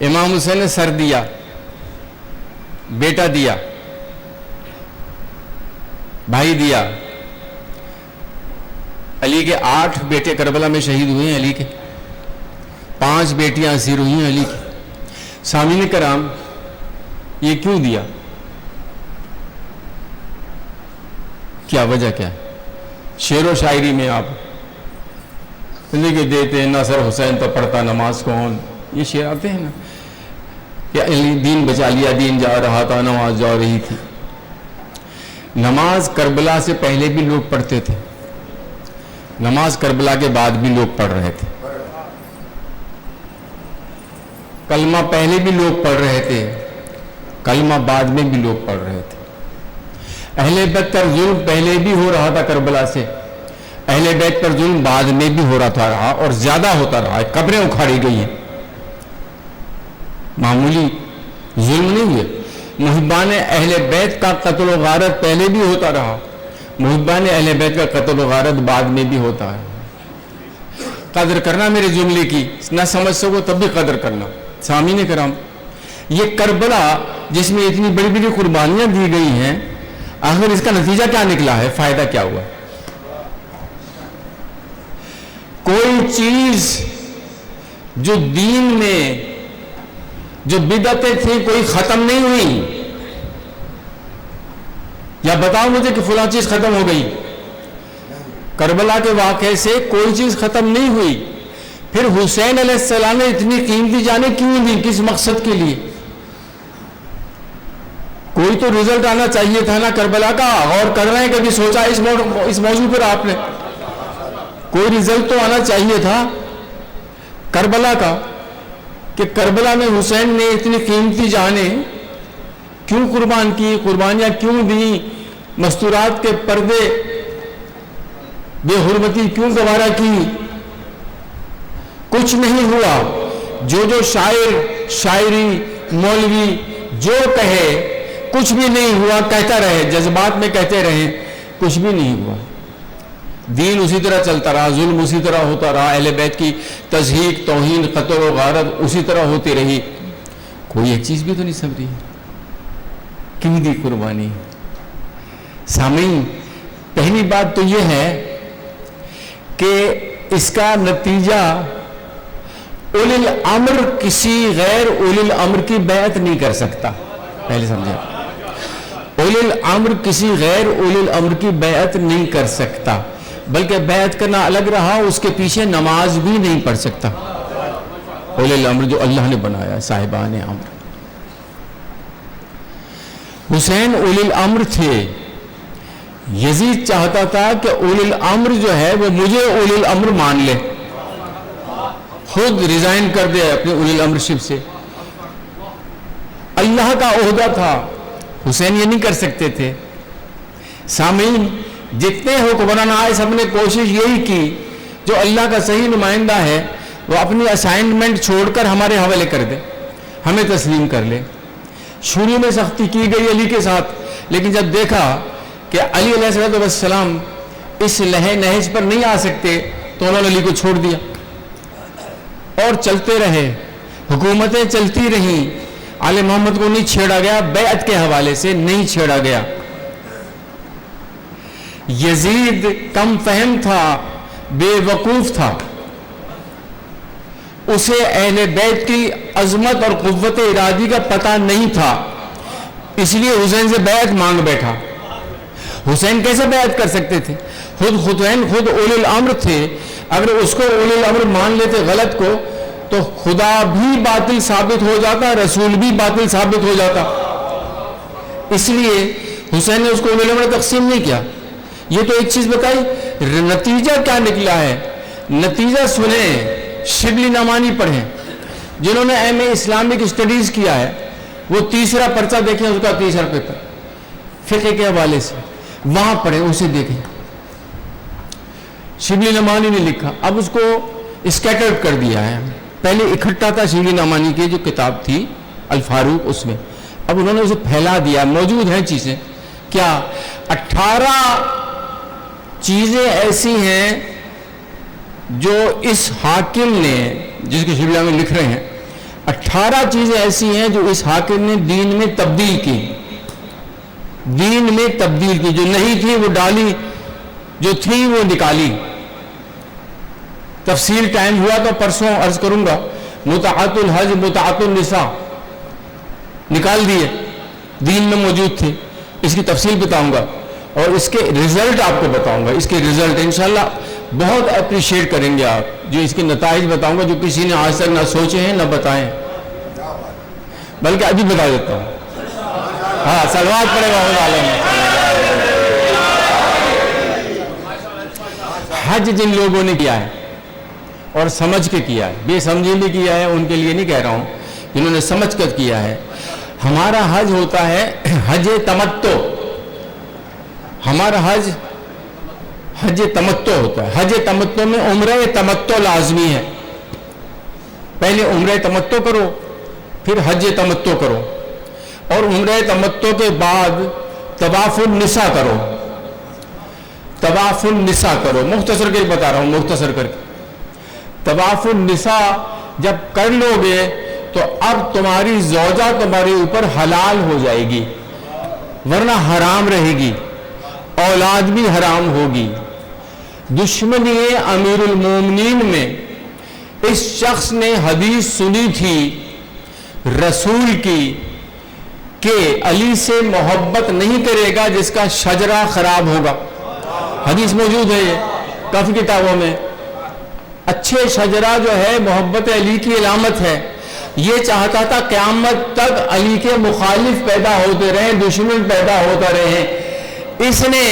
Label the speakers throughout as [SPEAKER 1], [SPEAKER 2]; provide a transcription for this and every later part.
[SPEAKER 1] امام حسین نے سر دیا، بیٹا دیا، بھائی دیا۔ علی کے 8 بیٹے کربلا میں شہید ہوئے ہیں، علی کے 5 بیٹیاں اسیر ہوئی ہیں علی کی۔ سامعین کرام، یہ کیوں دیا؟ کیا وجہ کیا ہے؟ شعر و شاعری میں آپ زندگی دیتے ناصر حسین تو پڑھتا نماز کون، یہ شعر آتے ہیں نا کہ دین بچا لیا، دین جا رہا تھا، نماز جا رہی تھی۔ نماز کربلا سے پہلے بھی لوگ پڑھتے تھے، نماز کربلا کے بعد بھی لوگ پڑھ رہے تھے، کلمہ پہلے بھی لوگ پڑھ رہے تھے، کلمہ بعد میں بھی لوگ پڑھ رہے تھے۔ اہل بیت پر ظلم پہلے بھی ہو رہا تھا کربلا سے، اہل بیت پر ظلم بعد میں بھی ہو رہا رہا اور زیادہ ہوتا رہا، قبریں اکھاڑی گئی ہیں، معمولی ظلم نہیں ہوئے۔ محبان اہل بیت کا قتل و غارت پہلے بھی ہوتا رہا، محبان اہل بیت کا قتل و غارت بعد میں بھی ہوتا ہے۔ قدر کرنا میرے جملے کی، نہ سمجھ سکو تب بھی قدر کرنا۔ سامعین کرام، یہ کربلا جس میں اتنی بڑی بڑی قربانیاں دی گئی ہیں، آخر اس کا نتیجہ کیا نکلا ہے؟ فائدہ کیا ہوا؟ کوئی چیز جو دین میں جو بدعتیں تھیں کوئی ختم نہیں ہوئی، یا بتاؤ مجھے کہ فلاں چیز ختم ہو گئی؟ کربلا کے واقعے سے کوئی چیز ختم نہیں ہوئی۔ پھر حسین علیہ السلام نے اتنی قیمتی جانیں کیوں دی؟ کس مقصد کے لیے؟ کوئی تو رزلٹ آنا چاہیے تھا نا کربلا کا۔ غور کر رہے ہیں، کبھی سوچا اس موضوع پر آپ نے؟ کوئی رزلٹ تو آنا چاہیے تھا کربلا کا، کہ کربلا میں حسین نے اتنی قیمتی جانیں کیوں قربان کی، قربانیاں کیوں دی، مستورات کے پردے بے حرمتی کیوں گوارا کی؟ کچھ نہیں ہوا۔ جو شاعر، شاعری، مولوی جو کہے کچھ بھی نہیں ہوا، کہتا رہے، جذبات میں کہتے رہے، کچھ بھی نہیں ہوا۔ دین اسی طرح چلتا رہا، ظلم اسی طرح ہوتا رہا، اہل بیت کی تضحیق، توہین، قتل و غارت اسی طرح ہوتی رہی۔ کوئی ایک چیز بھی تو نہیں سمجھی، کیوں دی قربانی؟ سامعین، پہلی بات تو یہ ہے کہ اس کا نتیجہ اولی الامر کسی غیر اولی الامر کی بیعت نہیں کر سکتا۔ پہلے سمجھیں، اولی الامر کسی غیر اولی الامر کی بیعت نہیں کر سکتا، بلکہ بیعت کرنا الگ رہا، اس کے پیچھے نماز بھی نہیں پڑھ سکتا۔ اولی الامر جو اللہ نے بنایا، صاحبان امر۔ حسین اولی الامر تھے، یزید چاہتا تھا کہ اولی الامر جو ہے وہ مجھے اولی الامر مان لے، خود ریزائن کر دے اپنے اولی الامر شپ سے۔ اللہ کا عہدہ تھا، حسین یہ نہیں کر سکتے تھے۔ سامعین، جتنے حکمران آئے سب نے کوشش یہی کی جو اللہ کا صحیح نمائندہ ہے وہ اپنی اسائنمنٹ چھوڑ کر ہمارے حوالے کر دے، ہمیں تسلیم کر لے۔ شروع میں سختی کی گئی علی کے ساتھ، لیکن جب دیکھا کہ علی علیہ السلام اس لہے نہج پر نہیں آ سکتے تو انہوں نے علی کو چھوڑ دیا اور چلتے رہے، حکومتیں چلتی رہیں، آل محمد کو نہیں چھیڑا گیا، بیعت کے حوالے سے نہیں چھیڑا گیا۔ یزید کم فہم تھا، بے وقوف تھا، اسے اہل بیت کی عظمت اور قوت ارادی کا پتہ نہیں تھا، اس لیے حسین سے بیعت مانگ بیٹھا۔ حسین کیسے بیعت کر سکتے تھے؟ حسین خود اولی الامر تھے، اگر اس کو اولی الامر مان لیتے غلط کو تو خدا بھی باطل ثابت ہو جاتا، رسول بھی باطل ثابت ہو جاتا۔ اس لیے حسین نے اس کو اولی الامر تقسیم نہیں کیا۔ یہ تو ایک چیز بتائی، نتیجہ کیا نکلا ہے؟ نتیجہ سنیں، شبلی نعمانی پڑھیں، جنہوں نے ایم اے اسلامک اسٹڈیز کیا ہے وہ تیسرا پرچہ دیکھیں، اس کا تیسرا پیپر فقہ کے حوالے سے، وہاں پڑھیں، اسے دیکھیں۔ شبلی نعمانی نے لکھا، اب اس کو اسکیٹرڈ کر دیا ہے۔ پہلے اکٹھا تھا شبلی نعمانی کی جو کتاب تھی الفاروق، اس میں اب انہوں نے اسے پھیلا دیا، موجود ہیں چیزیں۔ کیا 18 چیزیں ایسی ہیں جو اس حاکم نے، جس کے شبلی میں لکھ رہے ہیں، 18 چیزیں ایسی ہیں جو اس حاکم نے دین میں تبدیل کی، دین میں تبدیل کی، جو نہیں تھی وہ ڈالی، جو تھی وہ نکالی۔ تفصیل ٹائم ہوا تو پرسوں عرض کروں گا۔ متعۃ الحج، متعۃ النساء نکال دیے، دین میں موجود تھے، اس کی تفصیل بتاؤں گا اور اس کے رزلٹ آپ کو بتاؤں گا۔ اس کے رزلٹ انشاءاللہ بہت اپریشیٹ کریں گے آپ، جو اس کے نتائج بتاؤں گا جو کسی نے آج تک نہ سوچے ہیں نہ بتائیں، بلکہ ابھی بتا دیتا ہوں۔ ہاں صلوات پڑے گا عالم۔ حج جن لوگوں نے کیا ہے اور سمجھ کے کیا ہے، بے سمجھی بھی کیا ہے، ان کے لیے نہیں کہہ رہا ہوں، جنہوں نے سمجھ کر کیا ہے۔ ہمارا حج ہوتا ہے حج تمتع، ہمارا حج حج تمتع ہوتا ہے۔ حج تمتع میں عمرہ تمتع لازمی ہے، پہلے عمرہ تمتع کرو پھر حج تمتع کرو، اور عمرہ تمتع کے بعد طواف النساء کرو، طواف النساء کرو۔ مختصر کر بتا رہا ہوں، مختصر کر کے طواف النساء جب کر لو گے تو اب تمہاری زوجہ تمہارے اوپر حلال ہو جائے گی، ورنہ حرام رہے گی، اولاد بھی حرام ہوگی۔ دشمنی امیر المومنین میں اس شخص نے حدیث سنی تھی رسول کی کہ علی سے محبت نہیں کرے گا جس کا شجرہ خراب ہوگا۔ حدیث موجود ہے یہ کافی کتابوں میں۔ اچھے شجرہ جو ہے محبت علی کی علامت ہے۔ یہ چاہتا تھا قیامت تک علی کے مخالف پیدا ہوتے رہیں، دشمن پیدا ہوتا رہے۔ اس نے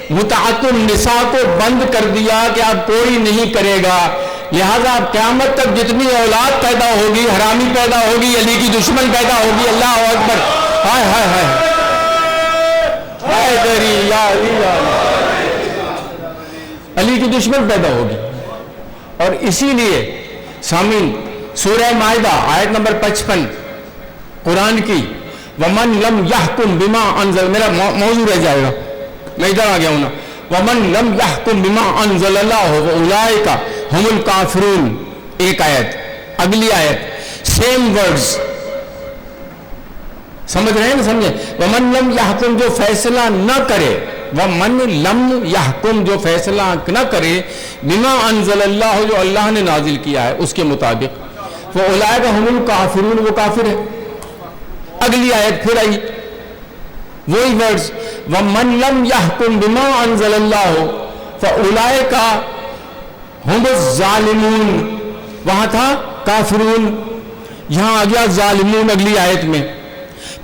[SPEAKER 1] متعۃ النساء کو بند کر دیا کہ اب کوئی نہیں کرے گا، لہذا قیامت تک جتنی اولاد پیدا ہوگی حرامی پیدا ہوگی، علی کی دشمن پیدا ہوگی۔ اللہ اکبر، ہائے ہائے ہائے ہائے دری یا علی کی دشمن پیدا ہوگی۔ اور اسی لیے سامعین سورہ مائدہ آیت نمبر 55 قرآن کی، وَمَن لَمْ يَحْكُمْ بِمَا أَنزَلَ، میرا موضوع رہ جائے گا، میں ادھر آ گیا ہوں نا۔ وَمَن لَمْ يَحْكُمْ بِمَا أَنزَلَ اللَّهُ فَأُولَٰئِكَ هُمُ الْكَافِرُونَ۔ ایک آیت، اگلی آیت سیم ورڈز، سمجھ رہے ہیں نا؟ سمجھے؟ وَمَن لَمْ يَحْكُمْ جو فیصلہ نہ کرے، وَمَن لَمْ يَحْكُمْ جو فیصلہ نہ کرے، بِمَا أَنزَلَ اللَّهُ جو اللہ نے نازل کیا ہے اس کے مطابق، فَأُولَٰئِكَ هُمُ الْكَافِرُونَ وہ کافر ہے۔ اگلی آیت پھر آئی وہی ورڈز، وَمَن لَمْ يَحْكُمْ بِمَا أَنزَلَ اللَّهُ فَأُولَٰئِكَ هُمُ الظَّالِمُونَ، وہاں تھا کافرون، یہاں آ گیا ظالمون اگلی آیت میں۔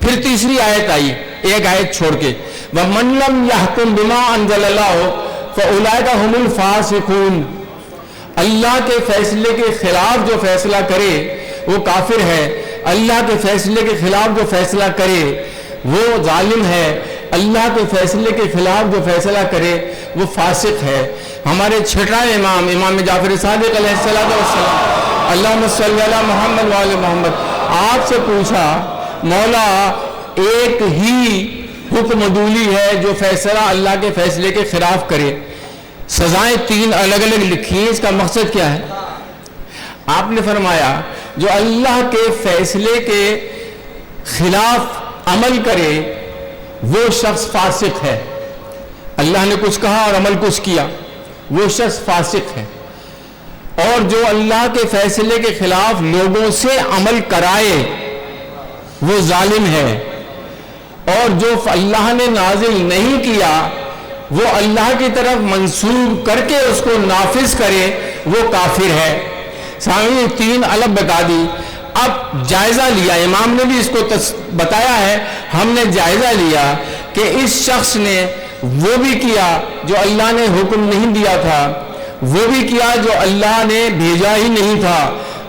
[SPEAKER 1] پھر تیسری آیت آئی ایک آیت چھوڑ کے، وَمَن لَمْ يَحْكُمْ بِمَا أَنزَلَ اللَّهُ فَأُولَٰئِكَ هُمُ الْفَاسِقُونَ، اللہ کے فیصلے کے خلاف جو فیصلہ کرے وہ کافر ہے، اللہ کے فیصلے کے خلاف جو فیصلہ کرے وہ ظالم ہے، اللہ کے فیصلے کے خلاف جو فیصلہ کرے وہ فاسق ہے۔ ہمارے چھٹا امام امام جعفر صادق علیہ السلام، اللہم صلی علی محمد وآل محمد، آپ سے پوچھا مولا ایک ہی حکم عدولی ہے جو فیصلہ اللہ کے فیصلے کے خلاف کرے، سزائیں 3 الگ الگ لکھی ہیں، اس کا مقصد کیا ہے؟ آپ نے فرمایا جو اللہ کے فیصلے کے خلاف عمل کرے وہ شخص فاسق ہے، اللہ نے کچھ کہا اور عمل کچھ کیا، وہ شخص فاسق ہے۔ اور جو اللہ کے فیصلے کے خلاف لوگوں سے عمل کرائے وہ ظالم ہے، اور جو اللہ نے نازل نہیں کیا وہ اللہ کی طرف منسوب کر کے اس کو نافذ کرے وہ کافر ہے۔ سامنے 3 الگ بتا دی۔ اب جائزہ لیا، امام نے بھی اس کو بتایا ہے، ہم نے جائزہ لیا کہ اس شخص نے وہ بھی کیا جو اللہ نے حکم نہیں دیا تھا، وہ بھی کیا جو اللہ نے بھیجا ہی نہیں تھا،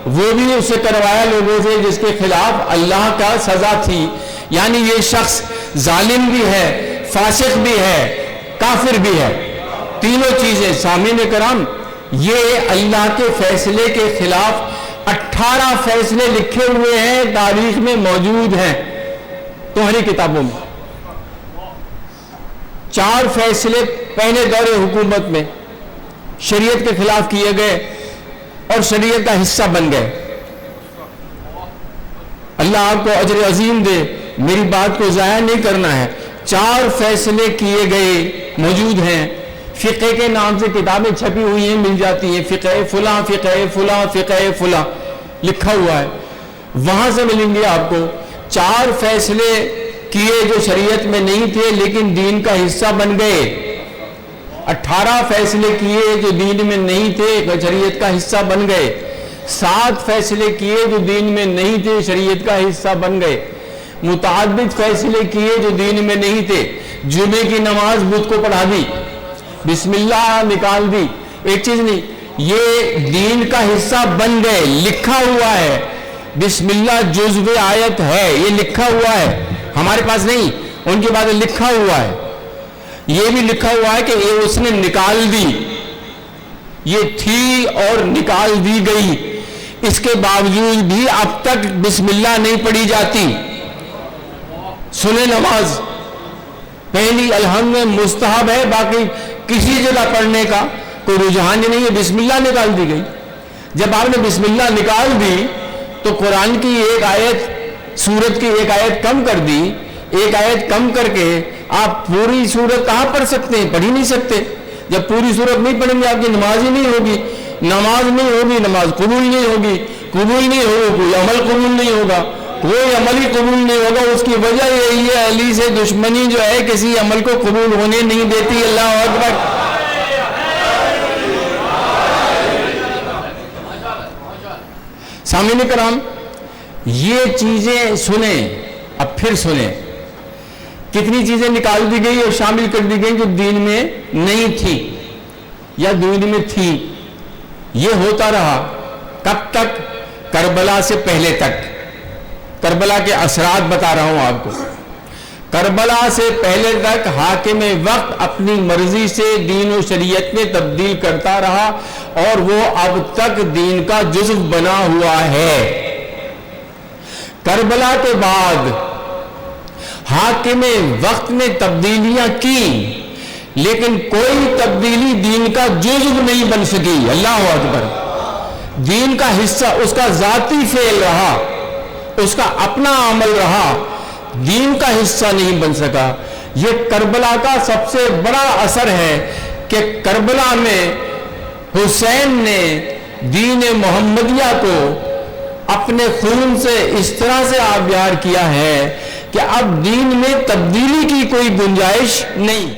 [SPEAKER 1] وہ بھی اسے کروایا لوگوں سے جس کے خلاف اللہ کا سزا تھی۔ یعنی یہ شخص ظالم بھی ہے، فاسق بھی ہے، کافر بھی ہے، تینوں چیزیں۔ سامعین کرام یہ اللہ کے فیصلے کے خلاف 18 فیصلے لکھے ہوئے ہیں، تاریخ میں موجود ہیں تمہاری کتابوں میں۔ 4 فیصلے پہلے دور حکومت میں شریعت کے خلاف کیے گئے اور شریعت کا حصہ بن گئے، اللہ آپ کو اجر عظیم دے، میری بات کو ضائع نہیں کرنا ہے۔ 4 فیصلے کیے گئے موجود ہیں، فقہ کے نام سے کتابیں چھپی ہوئی ہیں، مل جاتی ہیں، فقہ فلاں فقہ فلاں فقہ فلاں لکھا ہوا ہے، وہاں سے ملیں گے آپ کو۔ 4 فیصلے کیے جو شریعت میں نہیں تھے لیکن دین کا حصہ بن گئے، 18 فیصلے کیے جو دین میں نہیں تھے شریعت کا حصہ بن گئے، 7 فیصلے کیے جو دین میں نہیں تھے شریعت کا حصہ بن گئے، متعدد فیصلے کیے جو دین میں نہیں تھے، جمعے کی نماز بدھ کو پڑھا دی، بسم اللہ نکال دی، ایک چیز نہیں، یہ دین کا حصہ بن گئے، لکھا ہوا ہے، بسم اللہ جزو آیت ہے، یہ لکھا ہوا ہے، ہمارے پاس نہیں، ان کے بعد لکھا ہوا ہے، یہ بھی لکھا ہوا ہے کہ یہ اس نے نکال دی، یہ تھی اور نکال دی گئی، اس کے باوجود بھی اب تک بسم اللہ نہیں پڑھی جاتی۔ سنیں نماز پہلی الحمد میں مستحب ہے، باقی کسی جگہ پڑھنے کا کوئی رجحان نہیں ہے، بسم اللہ نکال دی گئی۔ جب آپ نے بسم اللہ نکال دی تو قرآن کی ایک آیت، سورت کی ایک آیت کم کر دی، ایک آیت کم کر کے آپ پوری سورت کہاں پڑھ سکتے ہیں؟ پڑھ ہی نہیں سکتے۔ جب پوری سورت نہیں پڑھیں گے آپ کی نماز ہی نہیں ہوگی، نماز نہیں ہوگی، نماز قبول نہیں ہوگی، قبول نہیں ہوگا کوئی عمل قبول نہیں ہوگا، کوئی عمل ہی قبول نہیں ہوگا۔ اس کی وجہ یہی ہے علی سے دشمنی جو ہے کسی عمل کو قبول ہونے نہیں دیتی۔ اللہ اکبر۔ سامعین کرام، یہ چیزیں سنیں، اب پھر سنیں، کتنی چیزیں نکال دی گئی اور شامل کر دی گئی جو دین میں نہیں تھی یا دین میں تھی۔ یہ ہوتا رہا کب تک؟ کربلا سے پہلے تک۔ کربلا کے اثرات بتا رہا ہوں آپ کو۔ کربلا سے پہلے تک حاکم وقت اپنی مرضی سے دین و شریعت میں تبدیل کرتا رہا اور وہ اب تک دین کا جزو بنا ہوا ہے۔ کربلا کے بعد حاکم وقت نے تبدیلیاں کی لیکن کوئی تبدیلی دین کا جزو نہیں بن سکی۔ اللہ اکبر۔ دین کا حصہ اس کا ذاتی فعل رہا، اس کا اپنا عمل رہا، دین کا حصہ نہیں بن سکا۔ یہ کربلا کا سب سے بڑا اثر ہے کہ کربلا میں حسین نے دین محمدیہ کو اپنے خون سے اس طرح سے آبیار کیا ہے کہ اب دین میں تبدیلی کی کوئی گنجائش نہیں۔